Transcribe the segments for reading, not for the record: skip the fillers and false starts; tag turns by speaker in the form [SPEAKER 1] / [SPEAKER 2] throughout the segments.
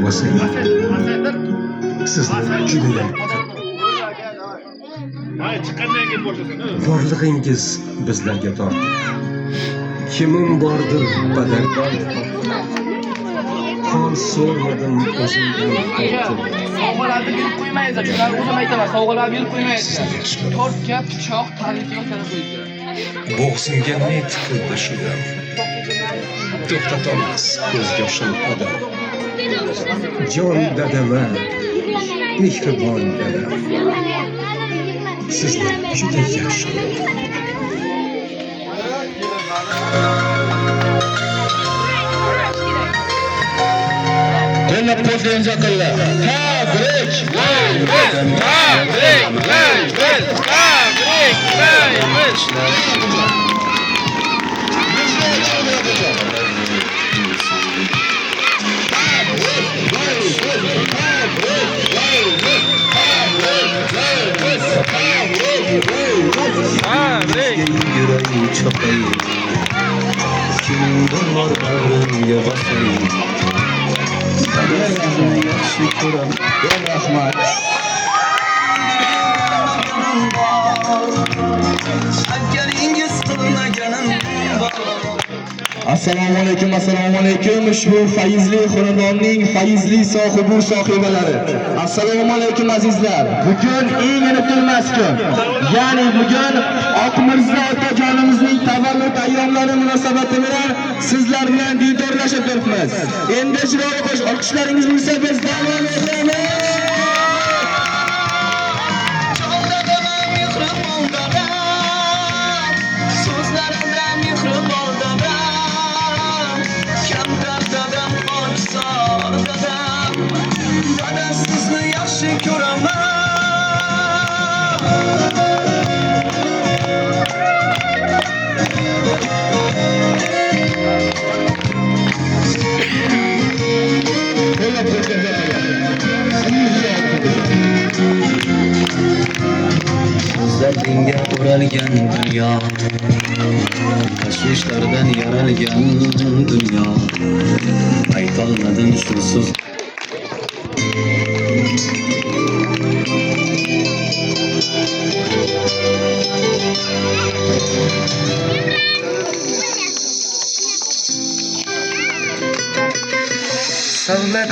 [SPEAKER 1] bo'lsang, sizni judayam borlig'ingiz bizlarga tortdi. Kimim bordir badardor, qon so'rmadim o'zimdan qaytdim.
[SPEAKER 2] Sovg'alarni berib qo'ymaysiz, shular o'zim aytaman, sovg'alarni berib qo'ymaysiz. Tortga pichoq tanlikka o'tkazib qo'yinglar.
[SPEAKER 1] Bo'g'zimga ne tiqildi shu dam, to'xtatolmas ko'z yoshim odam. Jon dadama, mehribon dadam, sizni juda yaxshi ko'raman.
[SPEAKER 3] Qo'llab qo'ysangiz aqllar. Tabrik!
[SPEAKER 1] Yüreğim çapayım, kimden var bağrımga basayım. Sizni yaxshi ko'raman.
[SPEAKER 3] Rahmat. Assalomu alaykum, assalomu alaykum. Ushbu fayzli xonadonning fayzli sohibi sohibalari. Assalomu alaykum azizlar. Bugun eng unutilmas kun. Ya'ni bugun Oqmirzo otajonimizning tavallud ayyomlari munosabati bilan sizlar bilan diydorlashib turibmiz. Endi chiroyli qo'sh olqishlaringiz bo'lsa biz davom etamiz.
[SPEAKER 4] Dardinga o'ralgan dunyo, tashvishlardan yaralgan dunyo, aytolmadim shu so'z.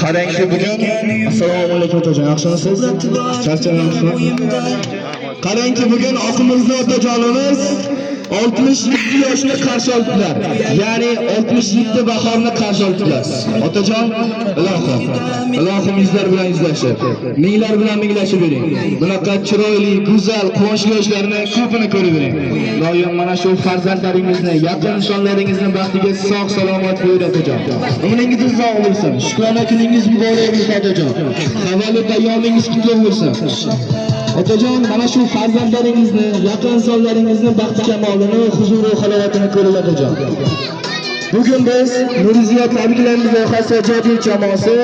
[SPEAKER 3] Qarangki bugun assalomu alaykum otajon, yaxshimisiz? Charchamayapsizmi? Qarangki bugun Oqmirzo otajonimiz 67 yoshni qarshi oldilar. Ya'ni 67 bahorni qarshi oldilar. Otajon, ilohim yuzlar bilan yuzlashib, minglar bilan minglashib bering. Bunaqa chiroyli, go'zal, quvonchli yoshlarni ko'pini ko'rib bering. Doim mana shu farzandlaringizni, yaqin insonlaringizni baxtiga sog' salomat qo'ying otajon. Umringiz uzoq bo'lsin. Shukrona kuningiz muborak bo'lsin otajon. Tavallud ayyomingiz qutlug' bo'lsin. Otajon, mana shu farzandlaringizni, yaqin insonlaringizni baxti kamolini, huzur va halovatini ko'ring otajon. Bugun biz Nuriziya tabriklaymiz loyihasi ijodiy jamoasi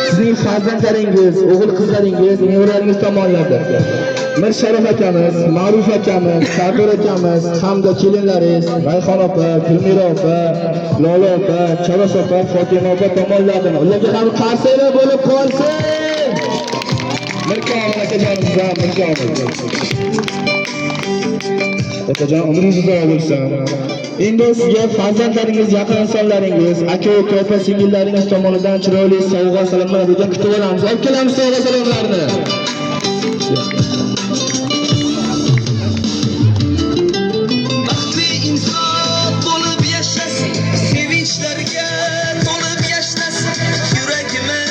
[SPEAKER 3] sizning farzandlaringiz, o'g'il qizlaringiz, nevaralaringiz tomonidan Mirsharof akamiz, Ma'ruf akamiz, Sabir akamiz hamda kelinlaringiz Rayhon opa, Gulmira opa, Lola opa, Charos opa, Fotima opa tomonidan ularga ham qarsaylar bo'lib qolsin. Mirkom akajonimizdan mirkom. Otajon umringiz uzoq bo'lsin. Endi sizga farzandlaringiz, yaqin insonlaringiz, aka uka, opa singillaringiz tomonidan chiroyli sovg'a salomlar bilan kutib olamiz. Olib kelamiz sovg'a salomlarni.
[SPEAKER 5] Baxtli inson bo'lib yashasin, sevinchlarga to'lib yashasin, yuragimni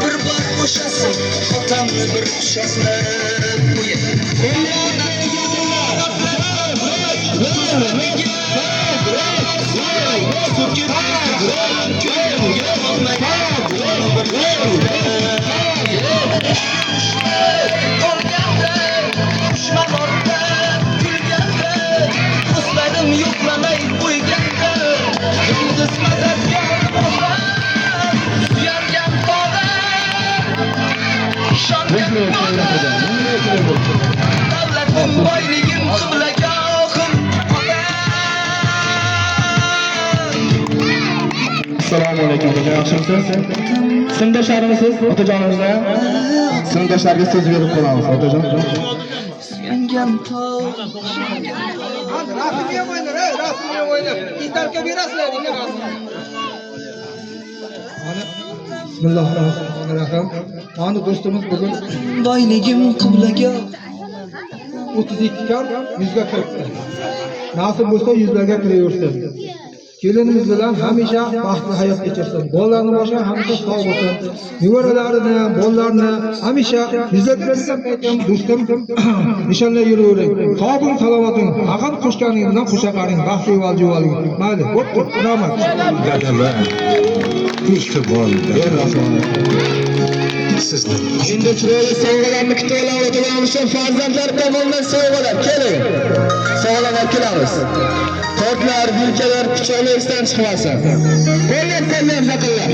[SPEAKER 5] bir bor qo'shasin, otamni bir quchoqlab qo'yasin. Yo'qlamay qo'yganda yulduz madadga suyangan bola ishongan bola davlatim boyligim qiblagohim
[SPEAKER 3] Assalomu alaykum, yaxshimisiz? Sinfdoshlarimiz otajonimizga sinfdoshlarga so'z berib qo'yamiz otajon.
[SPEAKER 5] Yangam tog'
[SPEAKER 6] Rasmiga o'ynar, rasmiga o'ynar. İstarka berasizlar ekan. Bismillahirrahmanirrahim. Mana do'stimiz bugun
[SPEAKER 5] boyligim qiblaga
[SPEAKER 6] 32 kar 100 ga kiribdi. Nasib bo'lsa 100 larga kiraversin. Kelinimiz bilan hamisha baxtli hayot kechirsin. Bolalarni boshqa hamisha sog' bo'lsin. Nevaralarini, bolalarini hamisha yuzlaridan aytgan do'stim nishonlab yuravering. Sog' bo'ling, salomating. Faqat qo'shganingiz bilan qo'sha qaring. Baxtli valjuvaling. Mayli, bo'pti. Rahmat.
[SPEAKER 1] Gadaba. Mehribonda. Sizlar.
[SPEAKER 3] Endi chiroyli sovg'alarni kutib olamiz otajonimiz uchun farzandlar tomonidan sovg'alar. Keling. Sovg'alar kelamiz. Tortlar, yelkalar, pichoqlar esdan chiqmasin. Qo'llab-qo'llab zaqillar.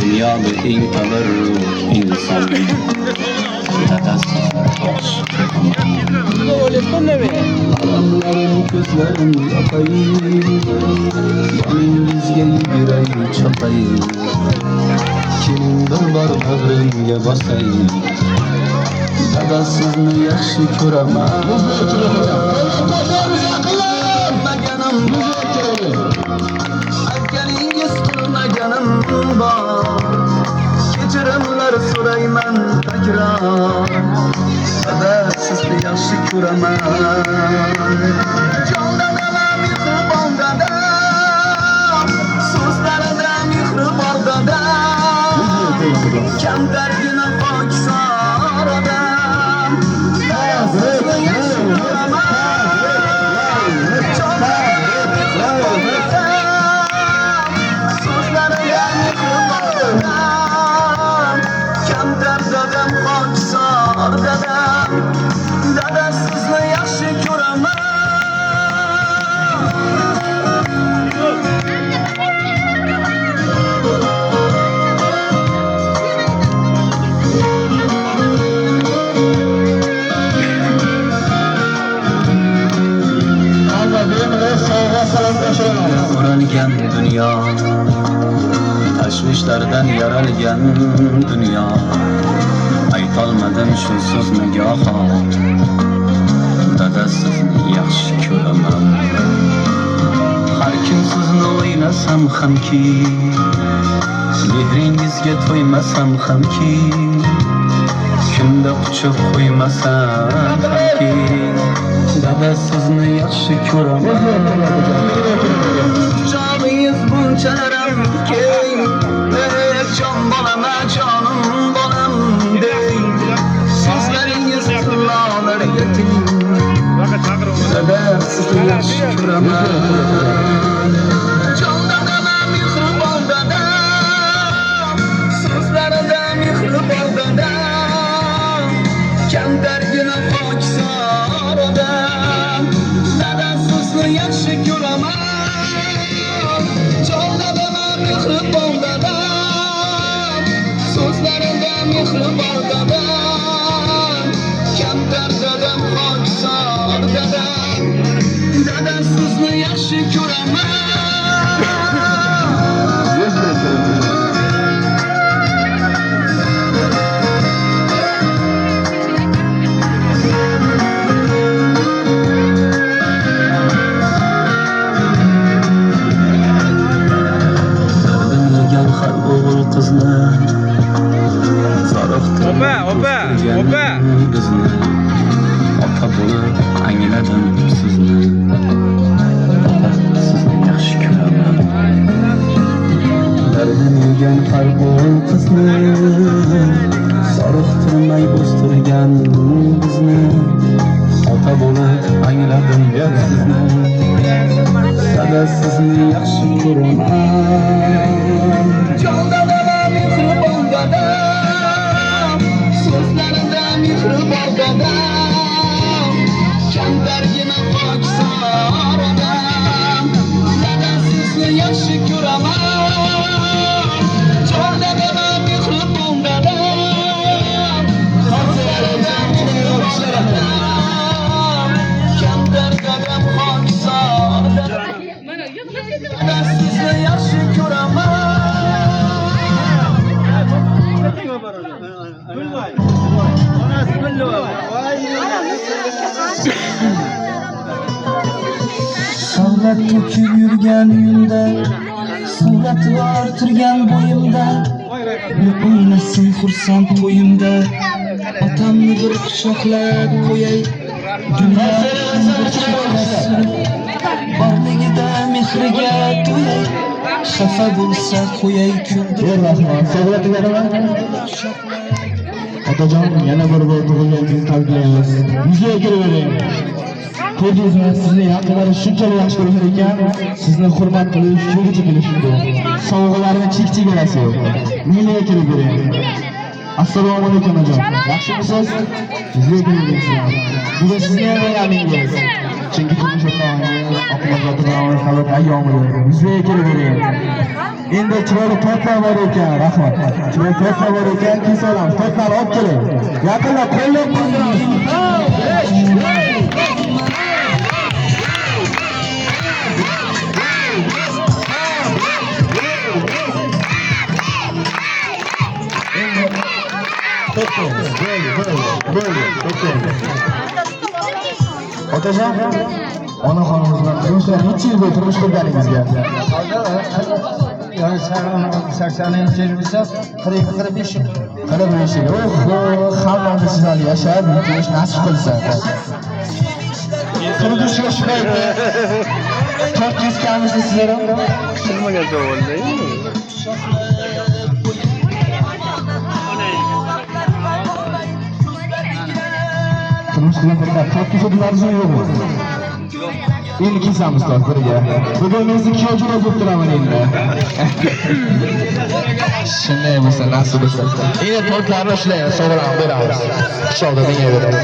[SPEAKER 4] Dünyada eng tabarruk inson dadasiz tosh alamlarim ko'zlarim yoqayin yoningizga yuguray chopayin kimdir bor bag'rimga bosayin dadasizni yaxshi ko'raman aytganingiz qilmaganim bor kechirimlar so'rayman takror dada sizni yaxshi ko'raman jondan alam mehribon dada so'zlarida mehri bor dada kamtargina pokisor odam sizni yaxshi ko'raman dada sizni yaxshi ko'raman o'ralgan dunyo tashvishlardan yaralgan dunyo aytolmadim shu so'zni goho dada sizni yaxshi ko'raman har kim sizni o'ylasam hamki mehringizga to'ymasam hamki kunda quchib qo'ymasam hamki dada sizni yaxshi ko'raman joningiz bunchalar keng jon bolaman jonim bolam deng sizlaringiz tillolarga teng dada sizni yaxshi ko'raman jondan alam mehribon dada so'zlarida mehri bor dada kamtargina pokisor odam dada sizni yaxshi ko'raman jondan alam mehribon dada so'zlarida mehri bor dada kamtar dadam pokisor dada dada sizni yaxshi ko'raman har o'g'il qizni opa bizni ota bo'lib angladim sizni ota sizni yaxshi ko'raman dardim yegan har o'g'il qizni soriqtirmay bo'stirgan bizni ota bo'lib angladim sizni dada sizni yaxshi ko'raman jondan alam mehribon dada so'zlarida mehri bor dada kamtargina pokisor odam dada sizni yaxshi ko'raman jondan alam mehribon dada so'zlarida mehri bor dada kamtar dadam
[SPEAKER 5] hasrat to'kib yurgan uyimda, surati bor turgan bo'yimda, bir o'ynasin xursand to'yimda, otamni bir quchoqlab qo'yay, dunyoni bir chetlab surib, borligida mehriga to'yay, xafa bo'lsa qo'yay kuldirib.
[SPEAKER 3] Rahmat, sog'liqlarga otajon yana bir bor tug'ilgan kun tabriklaymiz. Yuzaga kiravering. Ko'rdingizmi, sizni yaqinlari shunchalik yaxshi ko'rishar ekan, sizni hurmat qilish, cho'g'icha kelishdi. Sovg'alarni chek-chegarasi yo'q. Menga kirib bering. Assalomu alaykum onajon. Yaxshimisiz? Yuzaga kiravering. Bugun sizni ham o'ylamingiz. Chunki turmush o'rtog'ingiz oqibatlardan xabar ayyomi. Yuzaga kiravering. Endi chiroyli tortlar bor ekan, rahmat. Chiroyli tortlar bor ekan, kesib olamiz. Tortlarni olib keling. Yaqinlar qo'llab Otajon, onaxonimiz bilan turmushlar necha yil bo'ldi turmush qurganingizga?
[SPEAKER 6] Yani 80-yil bo'lsa 40-45 yil.
[SPEAKER 3] 45 yil. Hammamiz sizlarni yashab, yashash nasib qilsa. Turmushga chiqaydi. To'rt keskamizda sizlar ham
[SPEAKER 1] Bilmagan savolda.
[SPEAKER 3] turmush bilan birga to'rt kesadilaringiz yo'qmi? Endi kesamiz to'rt birga. Bugun men sizni kuyovjo'ra bo'lib turaman endi. Shunday bo'lsa, nasib bo'lsa. Endi to'rtlarni ushlang, sovg'alarni beramiz. Quchoqda menga beradi.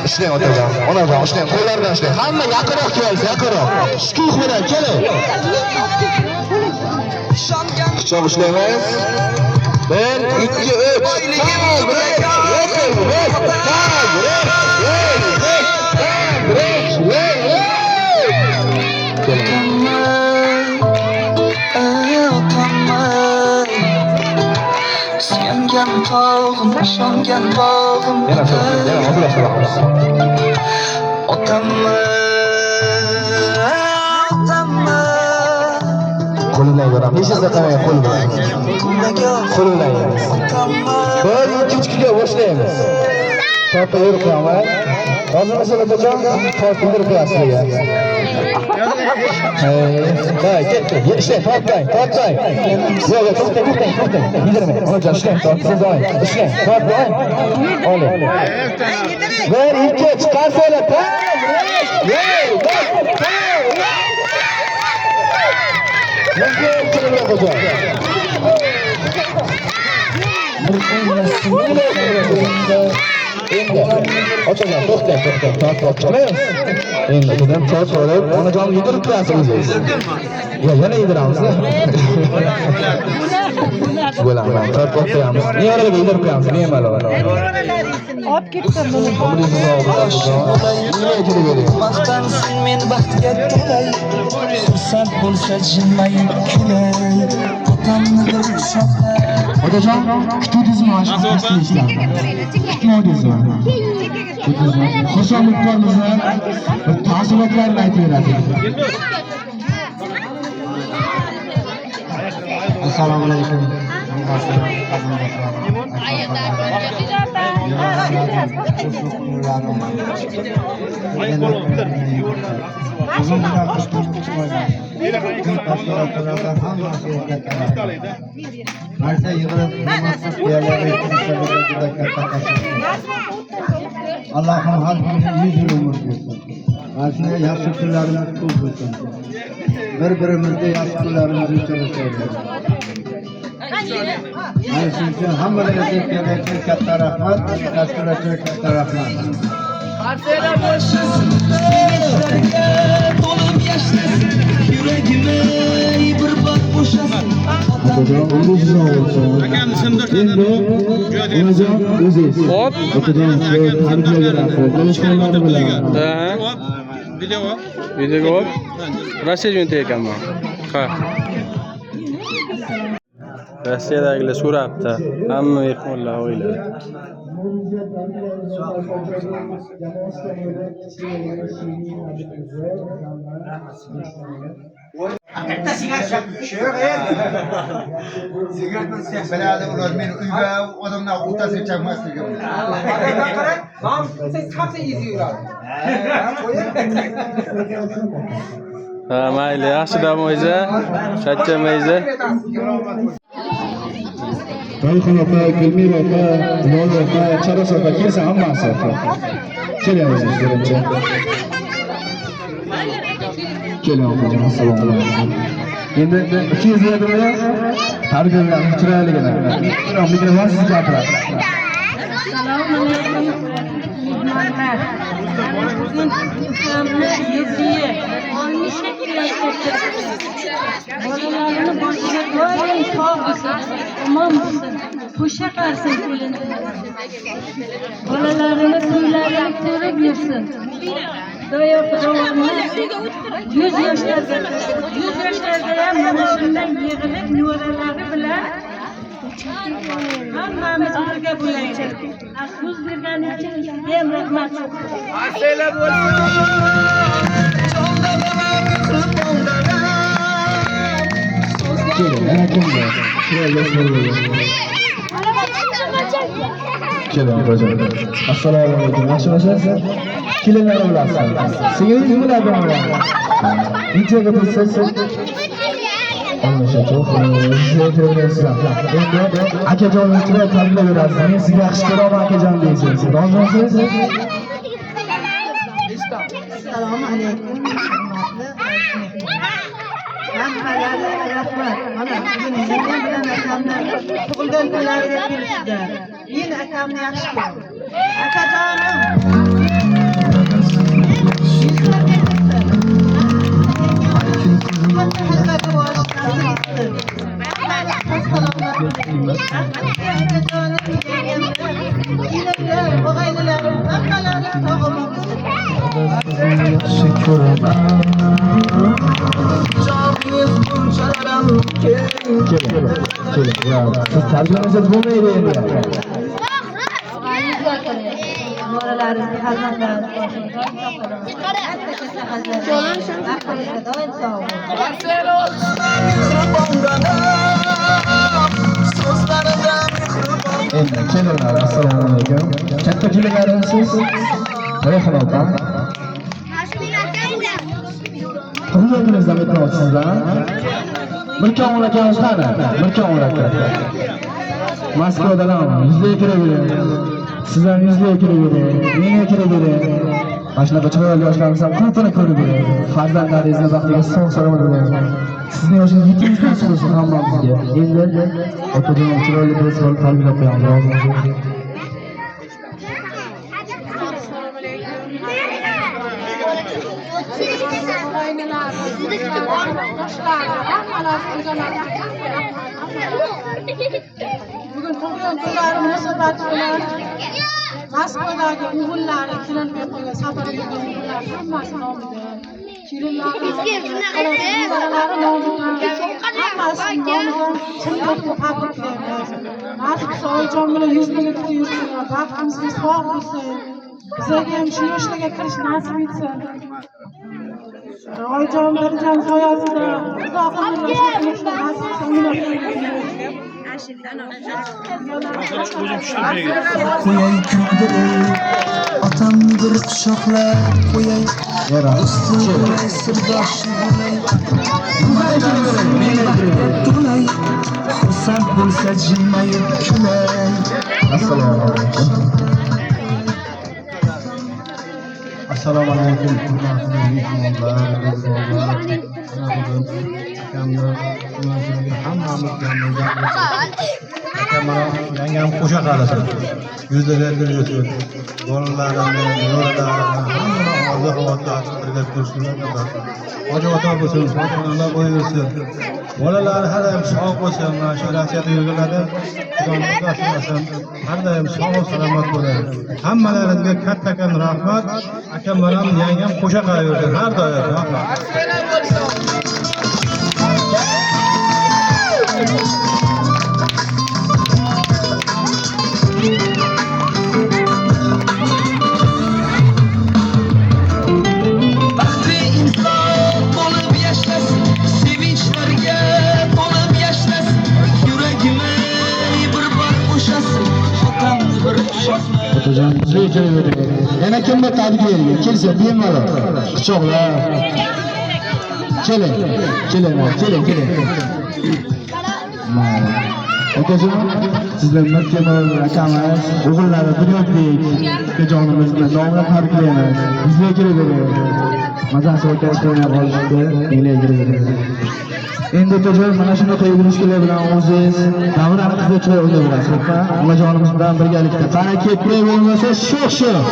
[SPEAKER 3] Ushlang otajon, onajon, ushlang, qo'llardan ushlang. Hamma yaqinroq kelsa, yaqinroq. Shukuh bilan keling. Quchoq ushlaymiz. 1, 2,
[SPEAKER 5] Suyangan tog'im, ishongan bog'im, otamni
[SPEAKER 3] qo'lingdan beramiz. Necha saqamay qo'l bilan. Qo'lingdan. 1, 2, 3 ga boshlaymiz. Tortni yurib qo'yaman. Hozirmisiz otajon? Tortni yurib qo'yasiz sizga. Hey, ketdi. Ishlang, tortlang. Yo'q, to'xtang. Yedirmang. Onajon, ishlang, tortni doim. Ishlang, tortlang. Oling. 1, 2, chiqarsanglar. Endi otajon to'xtang, tort ochmaymiz. Endi otadan tort olib, onajon yedirib qo'yasiz o'zingiz. Yo, yana yediramiz. Bo'laman, tort qo'yamiz. Nevalarga yedirib qo'yamiz, bemalol.
[SPEAKER 7] Olib ketdim buni.
[SPEAKER 5] maqtansin men baxtga to'lay, xursand bo'lsa jilmayib kulay, otamni bir quchoqlab.
[SPEAKER 3] Otajon, kutdingizmi mana shu ishlarni? Kutmadingizmi? Xursandliklarimizni, taassurotlarni aytib berasiz.
[SPEAKER 6] Assalomu alaykum. Allah'ım halkımızın 100 yıl ömür versin. Aslında yaxshi kunlarimiz ko'p bo'lsin. Bir-birimizga yaxshi kunlarimizni uchrashaylik. Mana shuning uchun hammalarga kelgan katta rahmat, tashkilotchiga katta rahmat.
[SPEAKER 5] To'lib yashnasin yuragimga bir bor bo'shasin.
[SPEAKER 3] Otajon, o'zingiz olsin. Endi onajon o'zingiz. Otajon, tabriklayman. Tanishganlar bilan.
[SPEAKER 1] Videoga ol. Rossiya jo'natayotganman. Ha.
[SPEAKER 8] Rossiyadagilar so'rabdi. Hamma mehmonlar o'yladi.
[SPEAKER 9] Biladi ular men uyga odamlar o'rtasiga chaqmasligim.
[SPEAKER 8] Ha, mayli, yaxshi dam o'yza. Charchamayza.
[SPEAKER 3] Rayhon opa, Gulmir opa, Lol opa, Charos opa kelsa hammasi. Keling o'zingiz birinchi. Keling opajon, assalomu alaykum. Endi 200 yerdimi? Tarbiyalarning chiroyligini. Mikrofon sizga gapiradi.
[SPEAKER 7] Assalomu alaykum. Bugun ukamni yuziga olmisha bolalarini boshiga doim sog' bo'lsin, omon bo'lsin, qo'sha qarsin kelini. Bolalarini to'ylarini ko'rib yursin. Doim Xudolarni 100 yoshlarga ham mana shunday yig'ilib nevaralari bilan hammamiz birga bo'laylik. So'z berganing uchun ham rahmat.
[SPEAKER 2] Asela bo'lsin.
[SPEAKER 3] Keling, ana kimda? Chiroyli so'raydi. Keling opajon. Assalomu alaykum. Yaxshimisiz? Kelinlar bilasiz. Singlingiz biladimi? Videoga tursiz. Olmasha çok endi akajoningiz chiroy tabriklar berasiz. Men sizga yaxshi ko'raman akajon deysiz. Rozimisiz?
[SPEAKER 7] Assalomu alaykum. Hammalariga rahmat. Mana bugun men bilan akamlar tug'ilgan kunlariga kelishdi. Men akamni yaxshi ko'raman. Akajonim.
[SPEAKER 3] Siz tarbiyangiz bo'lmaydi endi.
[SPEAKER 7] Bolalaringizni farzandlaringizni doim sog'
[SPEAKER 3] Endi kelinlar, assalomu alaykum. Katta kelinlarimsiz? Rayhon opa. Tug'ilgan kuningizdan o'tmoqchisizlar. Mirkamol akamiz qani? Mirkamol aka. Moskvadan yuzga kiravering. Siz ham yuzga kiravering. Menga kiravering. Mana shunaqa chiroyli yoshlarimiz ham ko'pini ko'rib bering. Farzandlaringizni baxtiga sog'-salomat bo'ling. Sizning yoshingiz yettinchi nasib bo'lsin hammamizga. Endi opajon chiroyli do'st bo'lib tabriklab qo'yamiz. Rozimisiz?
[SPEAKER 7] Bugun tug'ilgan kunlari munosabati bilan Moskvadagi o'g'illari kelinga qo'ygan safarga yurgan o'g'illar hammasi nomiga kelinlari hammasi nomiga chinakam tabriklaymiz. Nasib Oyijon bilan yuzlarga yursinlar, baxtimizga sog' bo'lsin. Bizlarga ham shu yoshlarga kirish nasib etsin. Oyijon birjon soyasida uzoq umr yashashni nasib etsin.
[SPEAKER 5] Qo'yay kuydirib otamdir quchoqlab qo'yay do'stim sirdoshim bo'lay to'lay xursand bo'lsa jilmayib kulay.
[SPEAKER 3] Assalomu alaykum.
[SPEAKER 6] Assalomu alaykum. Hurmatli mehmonlar, do'stlar. Hammamiz yangam qo'sha qarasin. Yuzlarga yursin. Bolalarimni, yo'llarimni hammani oziq-ovqat birga ko'rsinlar. Hoji ota bo'lsin, xotinlar bo'yilsin. Bolalari har doim sog' bo'lsin, mana shu rasiyatni yurganlarda Xudoning asrasin. Har doim sog' salomat bo'lsin. Hammalaringizga kattakon rahmat. Akam bilan yangam qo'sha qaraversin har doim. Rahmat.
[SPEAKER 3] Hocam bizga kelavering. Yana kimga tabrik bergan? Kelsa bemalol. Quchoqlar. Keling. Mayli. Akajon, sizlar Makkamal akamiz, o'g'illari Bunyodbek akajonimiz bilan davomli tabriklaymiz. Bizga kelavering. Mazasi o'tkazib qolishdi, tinglayveramiz. Endi akajon mana shunaqa yugurishlar bilan o'zingiz davrani qizlar o'ynab berasiz. Onajonimiz bilan birgalikda qani ketmay bo'lmasa sho'x-sho'x.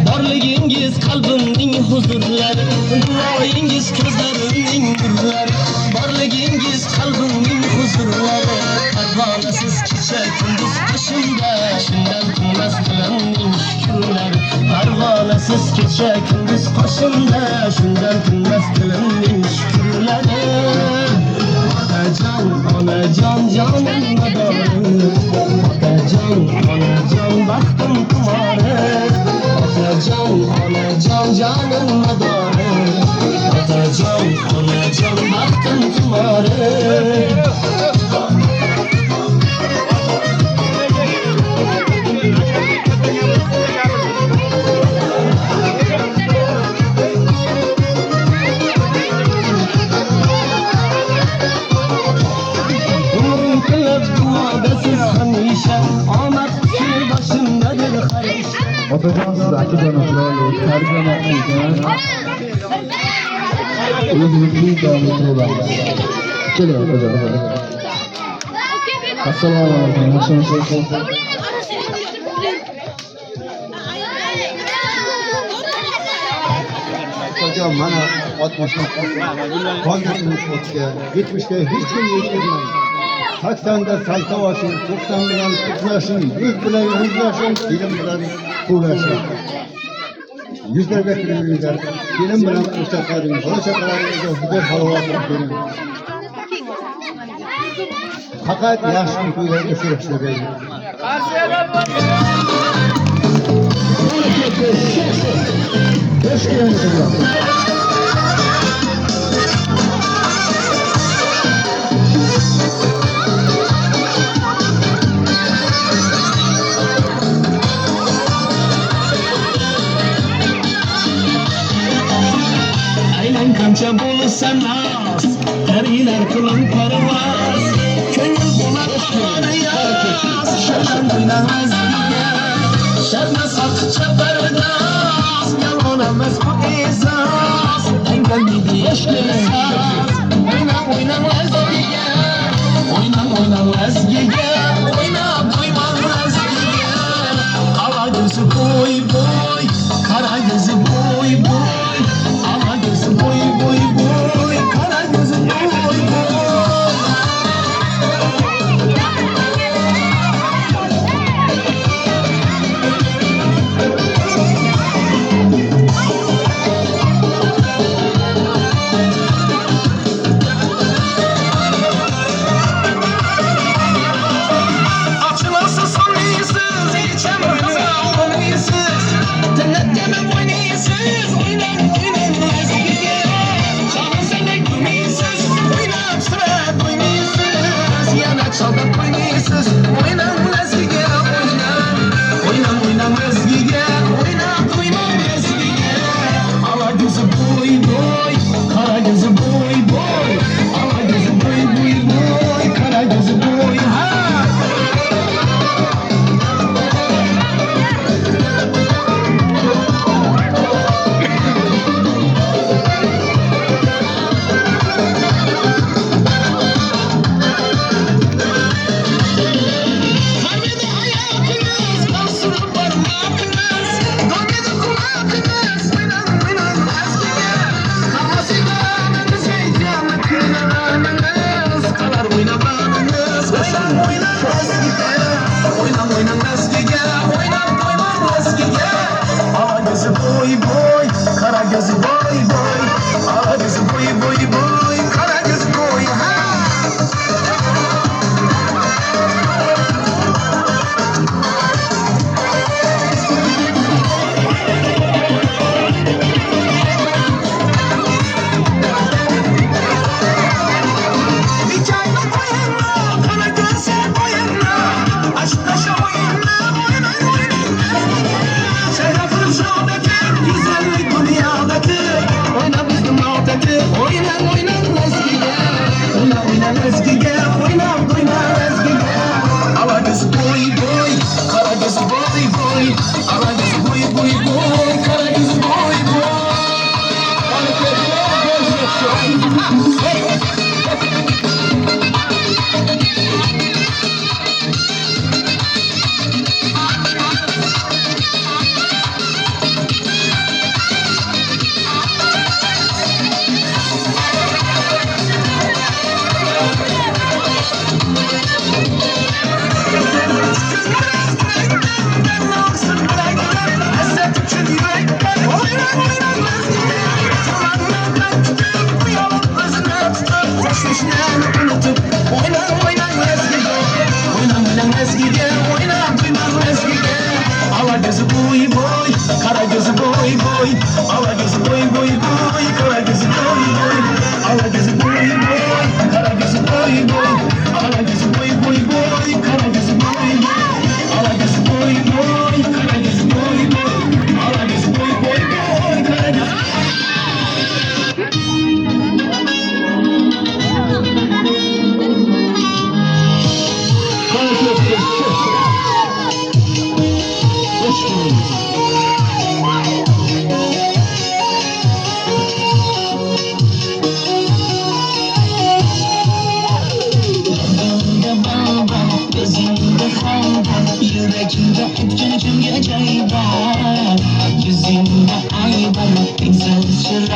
[SPEAKER 4] Borligingiz qalbimning huzurlari, duoyingiz ko'zlarimning nurlari, borligingiz qalbimning huzurlari, parvonasiz kecha kunduz qoshimda, shundan tinmas tilimning shukurlari, parvonasiz kecha kunduz qoshimda, shundan tinmas tilimning shukurlari. Onajon, jonim madorim, onajon, baxtim tumori. Onajon, jonim madorim, onajon, baxtim tumori. Umrim qilib duodasiz hamisha, omad siz boshimdadir hamisha.
[SPEAKER 3] Otajon siz akajon chiroyli tarbiyalamaysiz. O'zingizni davom ettiramiz. Keling otajon. Assalomu alaykum. Yaxshimisiz?
[SPEAKER 9] Hocam mana 60 qolgan o'tga 70 ga hech kim yetkazmaydi. 80 da saltavashin, 90 bilan tutlashing, 100 bilan yuzlashing, film bilan qo'llashing. Yuzlarga kirganlar, film bilan o'rtoqlaring, bola-chaqalaringizga huzur halovat bering. Faqat yaxshi to'ylarga ko'rishlar bering.
[SPEAKER 4] Aynan qancha bo'lsa nas, parilar qilin parvoz, ko'ngil bo'lar xoriyaz, sharman o'ynamaz sharma soqcha bardoz, yomon emas bu e'zoz, dangalmaydi yoshga soz. O'ynab vazgiga, o'ynab vazgiga, o'ynab vazgiga, qara ko'zi bo'y, qara ko'zi bo'y, qara ko'zi bo'y, qara ko'zi bo'y.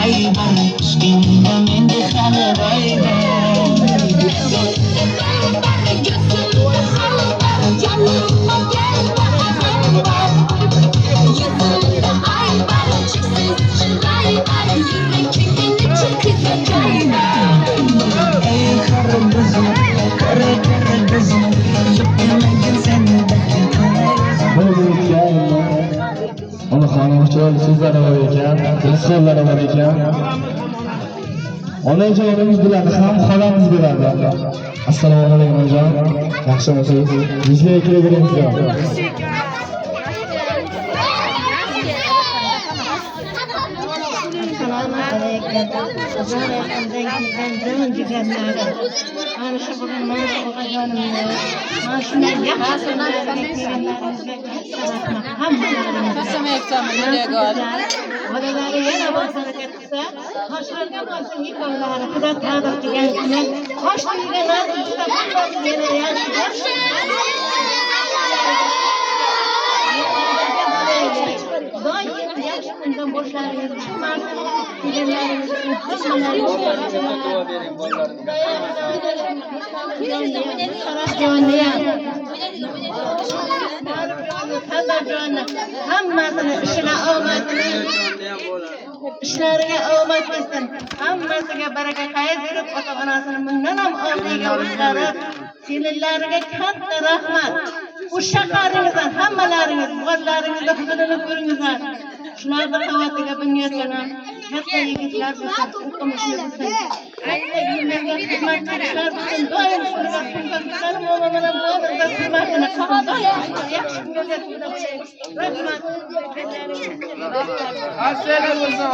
[SPEAKER 4] Hayban, ishqingda menga hali boyban.
[SPEAKER 3] Ona xonim chiroyli so'zlari bor ekan, so'zlari bor ekan. Onajonimiz biladi ham, xolamiz biladi. Assalomu alaykum onajon. Yaxshimisiz? Bizga kelaveramiz.
[SPEAKER 7] Hammasini ishini omadini ishlariga omad kelsin, hammasiga baraka qaytirib, ota-onasini bundan ham oldiga o'zgarib, kelinlariga katta rahmat. Bu shaqaringizdan hammalaringiz o'zlaringizga huzurni ko'ringizlar. Shularni qavatiga bunyodlana katta yigitlar bo'lsin, o'qimishli bo'lsin. Katta yillarga xizmat qilishlar bo'lsin. Doim shunga xizmatlar muomalalar bilan xizmatini qilsin. Yaxshi kunlarga rahmat.
[SPEAKER 2] Assalomu alaykum.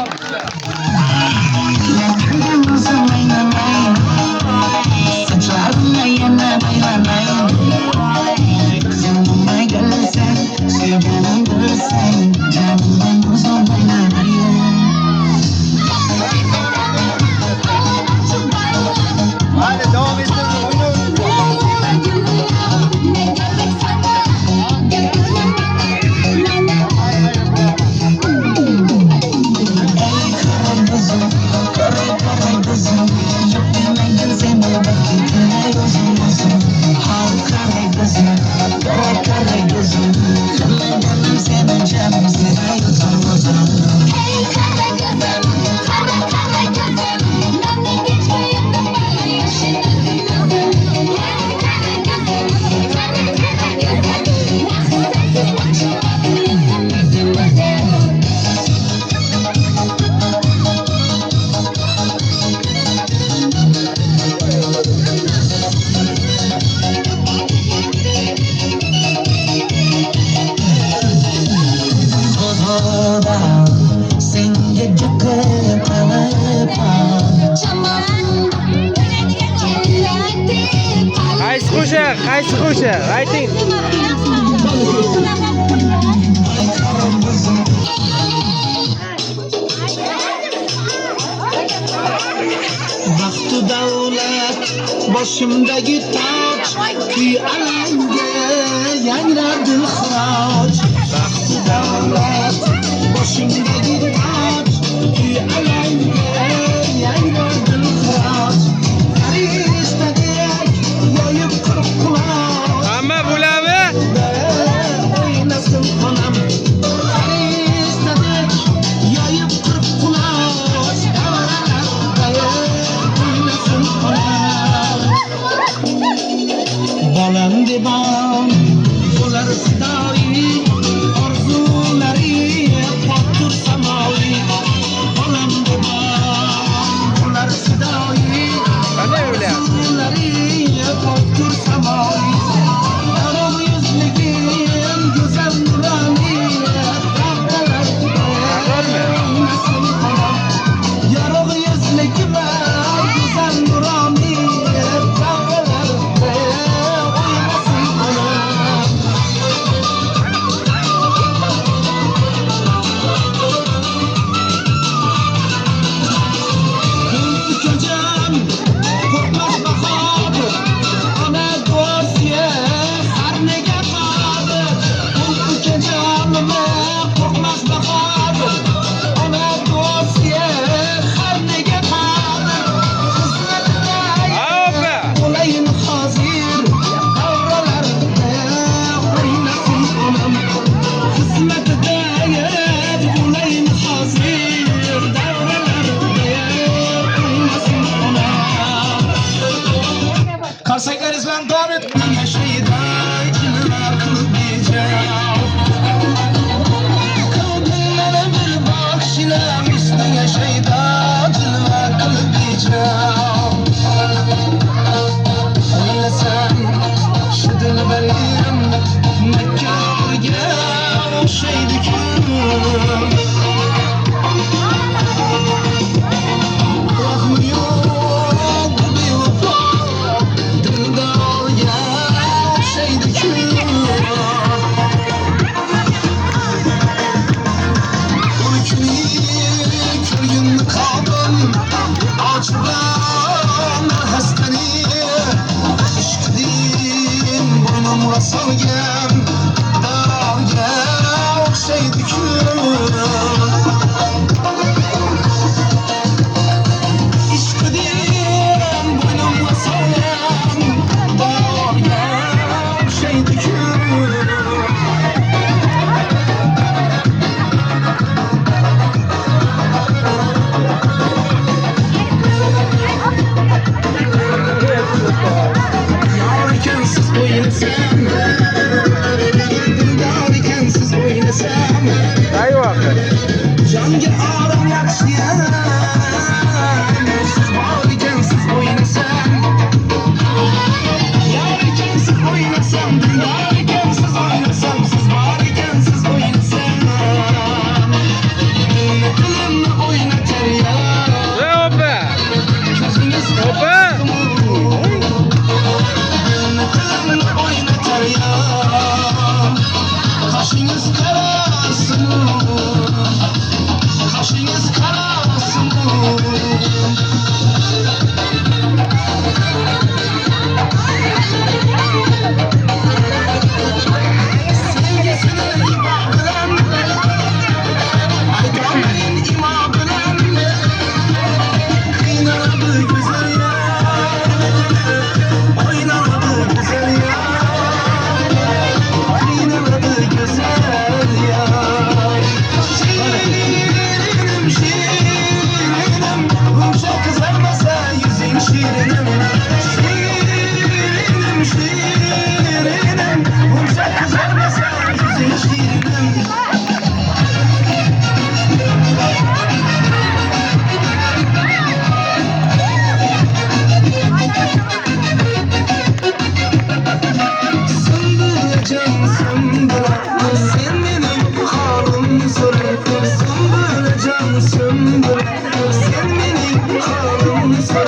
[SPEAKER 9] Hadi devam edin.
[SPEAKER 8] Qaysi qo'shiq? Ayting.
[SPEAKER 4] Baxtu davlat boshimdagi toj, kuy alanga yangrar dilxiroj. Baxtu davlat boshimdagi toj, kuy alanga yangrar dilxiroj. Farishtaday yoyib qirq quloch.
[SPEAKER 8] Hamma bo'lami?
[SPEAKER 4] O'ynasin onam. Farishtaday yoyib qirq quloch. Bolam debon bo'lar fidoyi, orzulari poktur samoyi. Bolam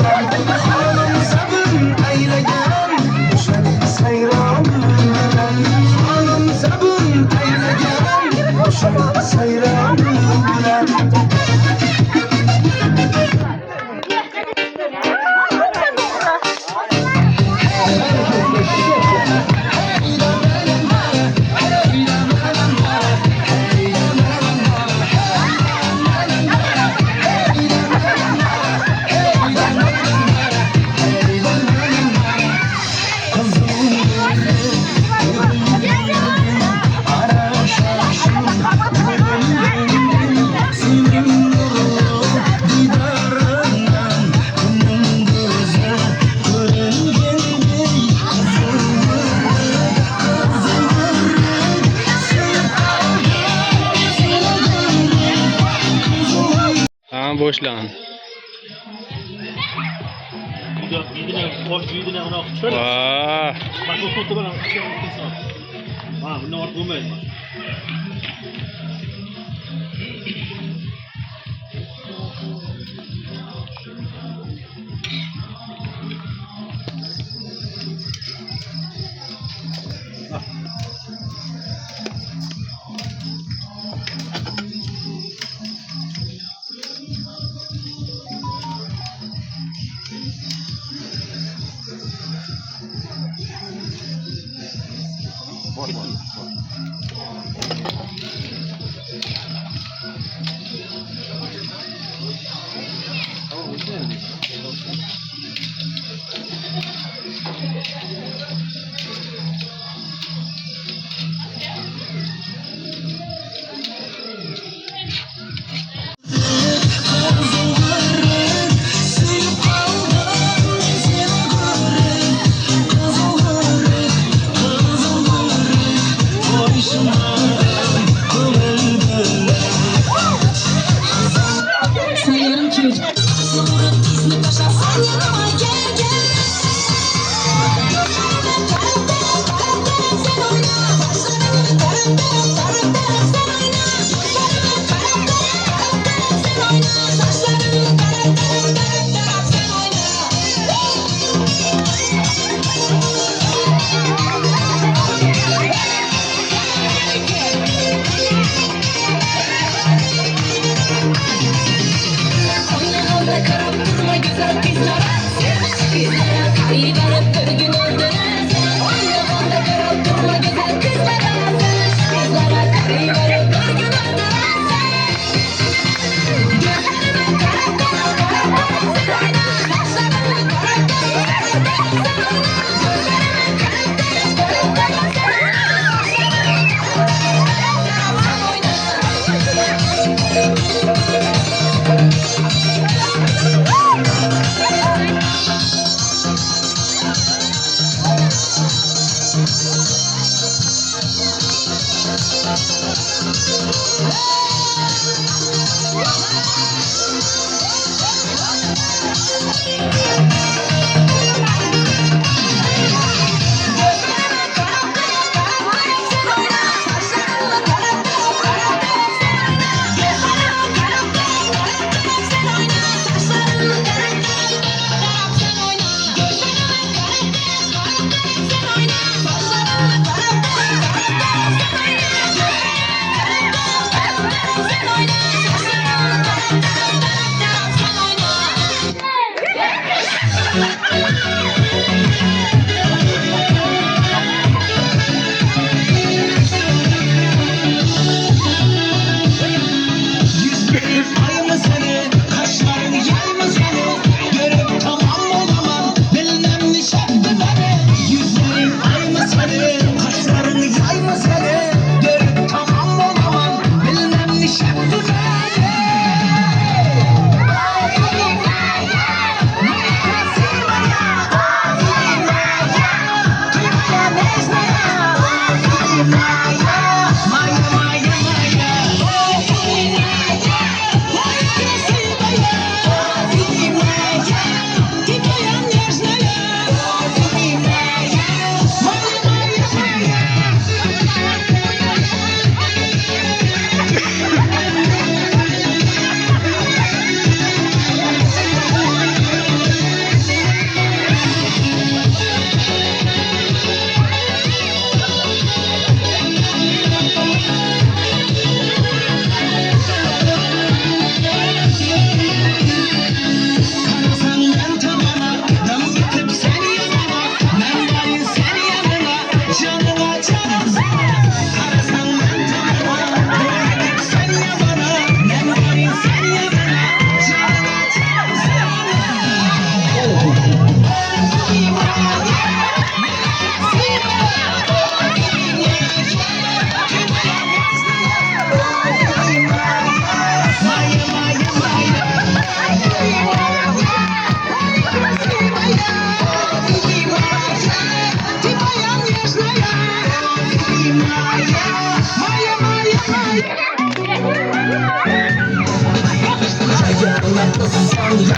[SPEAKER 5] Hanım sabun eylegan o'sha sayronim bilan Hanım sabun eylegan o'sha sayronim bilan
[SPEAKER 8] Tamam boşlan. Vah.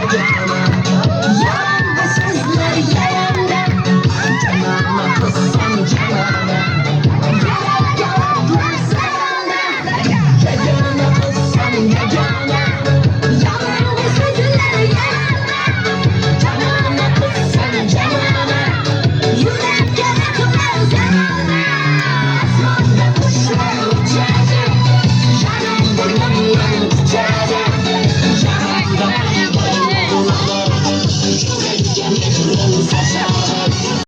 [SPEAKER 5] yuragi tana